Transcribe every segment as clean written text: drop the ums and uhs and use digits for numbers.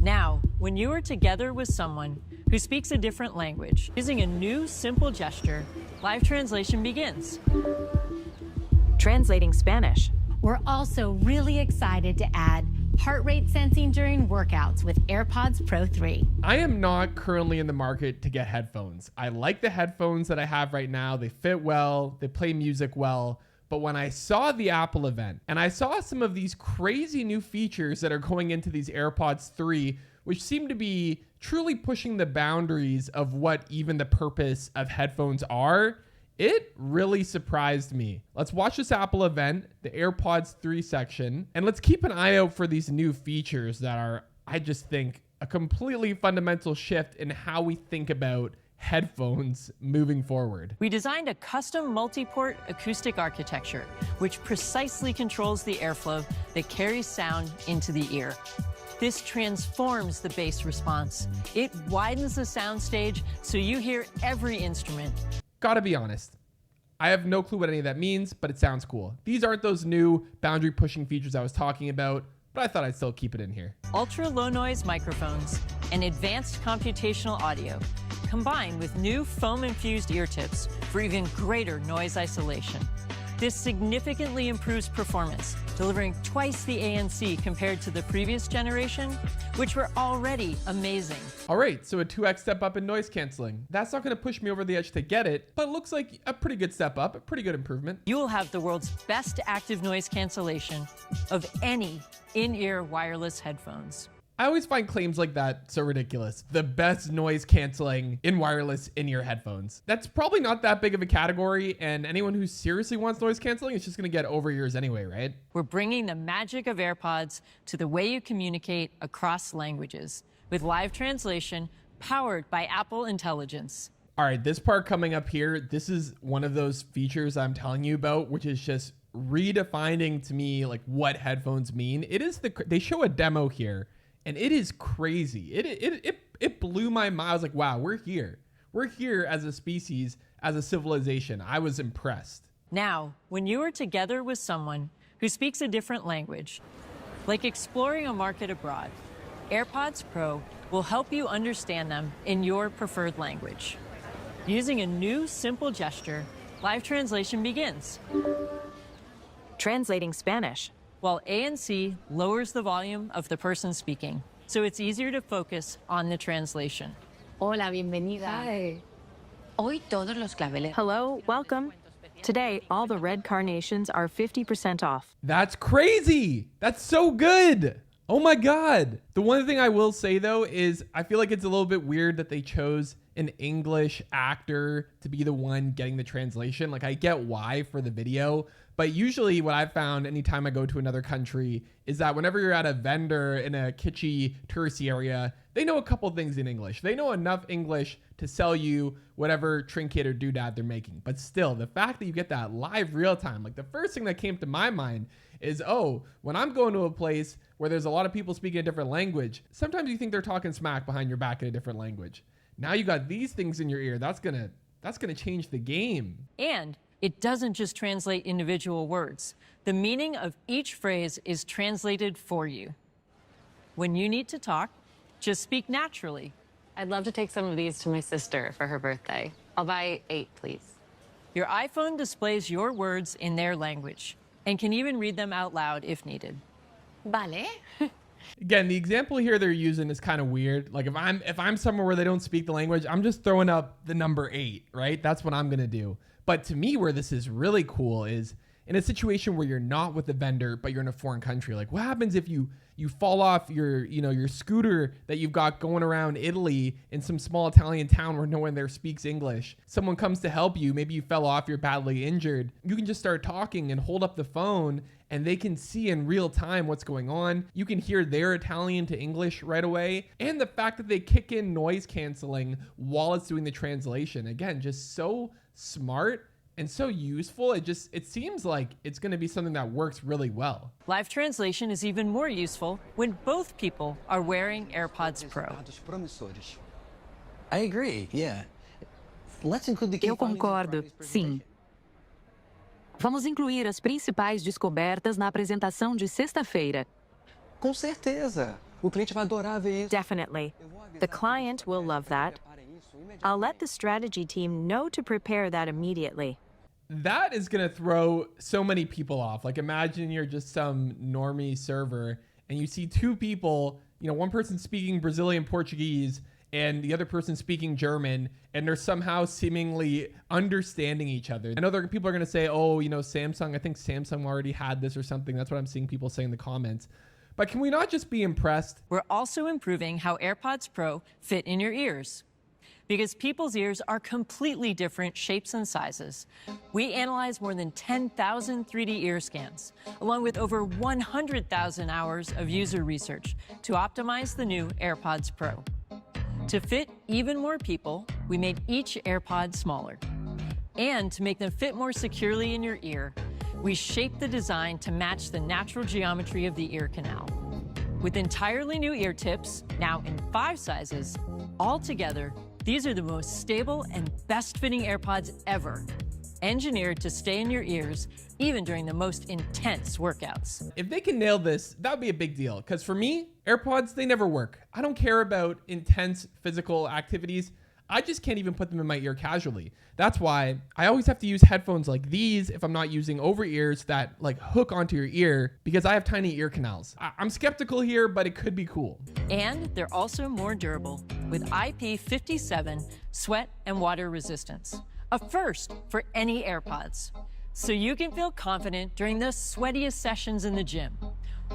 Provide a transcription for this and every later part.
Now, when you are together with someone who speaks a different language, using a new simple gesture, live translation begins. Translating Spanish. We're also really excited to add heart rate sensing during workouts with AirPods Pro 3. I am not currently in the market to get headphones. I like the headphones that I have right now. They fit well, they play music well. But when I saw the Apple event and I saw some of these crazy new features that are going into these AirPods 3, which seem to be truly pushing the boundaries of what even the purpose of headphones are, it really surprised me. Let's watch this Apple event, the AirPods 3 section, and let's keep an eye out for these new features that are, I just think, a completely fundamental shift in how we think about headphones moving forward. We designed a custom multi-port acoustic architecture, which precisely controls the airflow that carries sound into the ear. This transforms the bass response. It widens the soundstage so you hear every instrument. Gotta be honest, I have no clue what any of that means, but it sounds cool. These aren't those new boundary pushing features I was talking about, but I thought I'd still keep it in here. Ultra low noise microphones and advanced computational audio, combined with new foam-infused ear tips for even greater noise isolation. This significantly improves performance, delivering twice the ANC compared to the previous generation, which were already amazing. All right, so a 2x step up in noise canceling. That's not gonna push me over the edge to get it, but it looks like a pretty good step up, a pretty good improvement. You will have the world's best active noise cancellation of any in-ear wireless headphones. I always find claims like that so ridiculous. The best noise canceling in wireless in-ear headphones. That's probably not that big of a category, and anyone who seriously wants noise canceling is just gonna get over ears anyway, right? We're bringing the magic of AirPods to the way you communicate across languages with live translation powered by Apple Intelligence. All right, this part coming up here, this is one of those features I'm telling you about, which is just redefining to me like what headphones mean. It is they show a demo here, and it is crazy. It blew my mind. I was like, wow, we're here. We're here as a species, as a civilization. I was impressed. Now, when you are together with someone who speaks a different language, like exploring a market abroad, AirPods Pro will help you understand them in your preferred language. Using a new simple gesture, live translation begins. Translating Spanish. While ANC lowers the volume of the person speaking, so it's easier to focus on the translation. Hola, bienvenida. Hi. Hoy todos los claveles. Hello, welcome. Today, all the red carnations are 50% off. That's crazy. That's so good. Oh my God. The one thing I will say though is I feel like it's a little bit weird that they chose an English actor to be the one getting the translation. Like I get why for the video, but usually what I've found anytime I go to another country is that whenever you're at a vendor in a kitschy touristy area, they know a couple things in English. They know enough English to sell you whatever trinket or doodad they're making. But still, the fact that you get that live real time, like the first thing that came to my mind is, oh, when I'm going to a place where there's a lot of people speaking a different language, sometimes you think they're talking smack behind your back in a different language. Now you got these things in your ear. That's gonna change the game. And it doesn't just translate individual words. The meaning of each phrase is translated for you. When you need to talk, just speak naturally. I'd love to take some of these to my sister for her birthday. I'll buy 8, please. Your iPhone displays your words in their language and can even read them out loud if needed. Vale. Again, the example here they're using is kind of weird. Like if I'm somewhere where they don't speak the language, I'm just throwing up the number 8, right? That's what I'm gonna do. But to me, where this is really cool is in a situation where you're not with the vendor, but you're in a foreign country. Like what happens if you fall off your scooter that you've got going around Italy in some small Italian town where no one there speaks English? Someone comes to help you. Maybe you fell off, you're badly injured. You can just start talking and hold up the phone and they can see in real time what's going on. You can hear their Italian to English right away. And the fact that they kick in noise canceling while it's doing the translation. Again, just so smart and so useful. It seems like it's going to be something that works really well. Live translation is even more useful when both people are wearing AirPods Pro. I agree, yeah. Let's include the Eu concordo, sim. Vamos incluir as principais descobertas na apresentação de sexta-feira. Com certeza. O cliente vai adorar ver isso. Definitely. The client will love that. I'll let the strategy team know to prepare that immediately. That is going to throw so many people off. Like, imagine you're just some normie server and you see two people, one person speaking Brazilian Portuguese and the other person speaking German, and they're somehow seemingly understanding each other. I know people are going to say, oh, Samsung, I think Samsung already had this or something. That's what I'm seeing people say in the comments. But can we not just be impressed? We're also improving how AirPods Pro fit in your ears. Because people's ears are completely different shapes and sizes. We analyzed more than 10,000 3D ear scans, along with over 100,000 hours of user research to optimize the new AirPods Pro. To fit even more people, we made each AirPod smaller. And to make them fit more securely in your ear, we shaped the design to match the natural geometry of the ear canal. With entirely new ear tips, now in 5 sizes, all together, these are the most stable and best-fitting AirPods ever, engineered to stay in your ears even during the most intense workouts. If they can nail this, that would be a big deal. Because for me, AirPods, they never work. I don't care about intense physical activities. I just can't even put them in my ear casually. That's why I always have to use headphones like these if I'm not using over ears that like hook onto your ear, because I have tiny ear canals. I'm skeptical here, but it could be cool. And they're also more durable with IP57 sweat and water resistance, a first for any AirPods. So you can feel confident during the sweatiest sessions in the gym,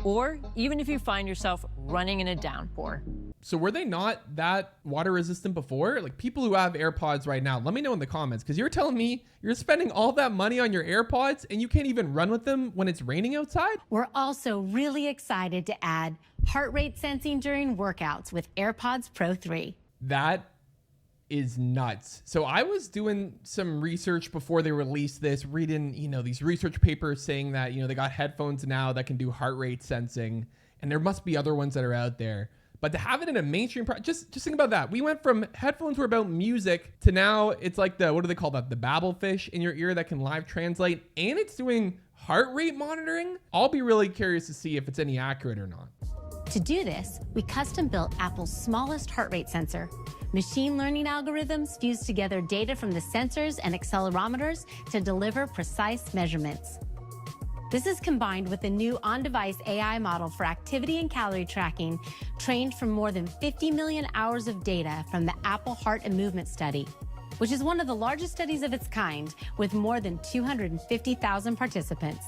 or even if you find yourself running in a downpour. So were they not that water resistant before? Like, people who have AirPods right now, let me know in the comments, because you're telling me you're spending all that money on your AirPods and you can't even run with them when it's raining outside? We're also really excited to add heart rate sensing during workouts with AirPods Pro 3. That is nuts. So I was doing some research before they released this, reading, these research papers saying that, they got headphones now that can do heart rate sensing, and there must be other ones that are out there. But to have it in a mainstream product, just think about that. We went from headphones were about music to now it's like what do they call that? The Babelfish in your ear that can live translate, and it's doing heart rate monitoring. I'll be really curious to see if it's any accurate or not. To do this, we custom built Apple's smallest heart rate sensor. Machine learning algorithms fuse together data from the sensors and accelerometers to deliver precise measurements. This is combined with a new on-device AI model for activity and calorie tracking, trained from more than 50 million hours of data from the Apple Heart and Movement Study, which is one of the largest studies of its kind, with more than 250,000 participants.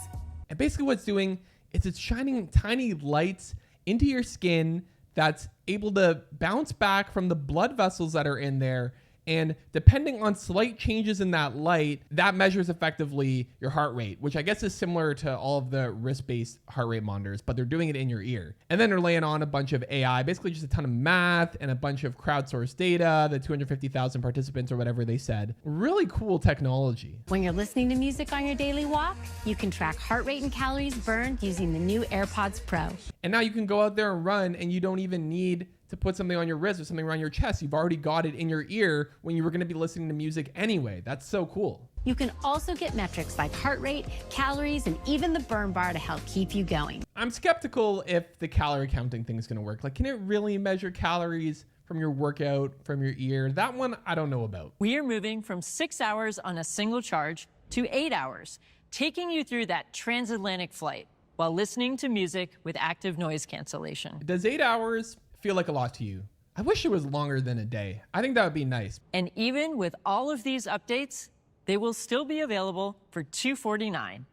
And basically what it's doing is it's shining tiny lights into your skin that's able to bounce back from the blood vessels that are in there. And depending on slight changes in that light, that measures effectively your heart rate, which I guess is similar to all of the wrist-based heart rate monitors, but they're doing it in your ear. And then they're laying on a bunch of AI, basically just a ton of math and a bunch of crowdsourced data, the 250,000 participants or whatever they said. Really cool technology. When you're listening to music on your daily walk, you can track heart rate and calories burned using the new AirPods Pro. And now you can go out there and run, and you don't even need to put something on your wrist or something around your chest. You've already got it in your ear when you were going to be listening to music anyway. That's so cool. You can also get metrics like heart rate, calories, and even the burn bar to help keep you going. I'm skeptical if the calorie counting thing is going to work. Like, can it really measure calories from your workout, from your ear? That one, I don't know about. We are moving from 6 hours on a single charge to 8 hours, taking you through that transatlantic flight while listening to music with active noise cancellation. Does 8 hours feel like a lot to you? I wish it was longer than a day. I think that would be nice. And even with all of these updates, they will still be available for $249.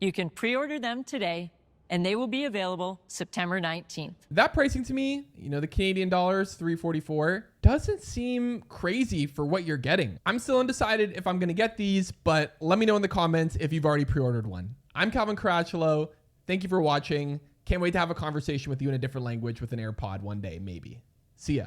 You can pre-order them today, and they will be available September 19th. That pricing to me, the Canadian dollars, $344, doesn't seem crazy for what you're getting. I'm still undecided if I'm going to get these, but let me know in the comments if you've already pre-ordered one. I'm Calvin Caracciolo. Thank you for watching. Can't wait to have a conversation with you in a different language with an AirPod one day, maybe. See ya.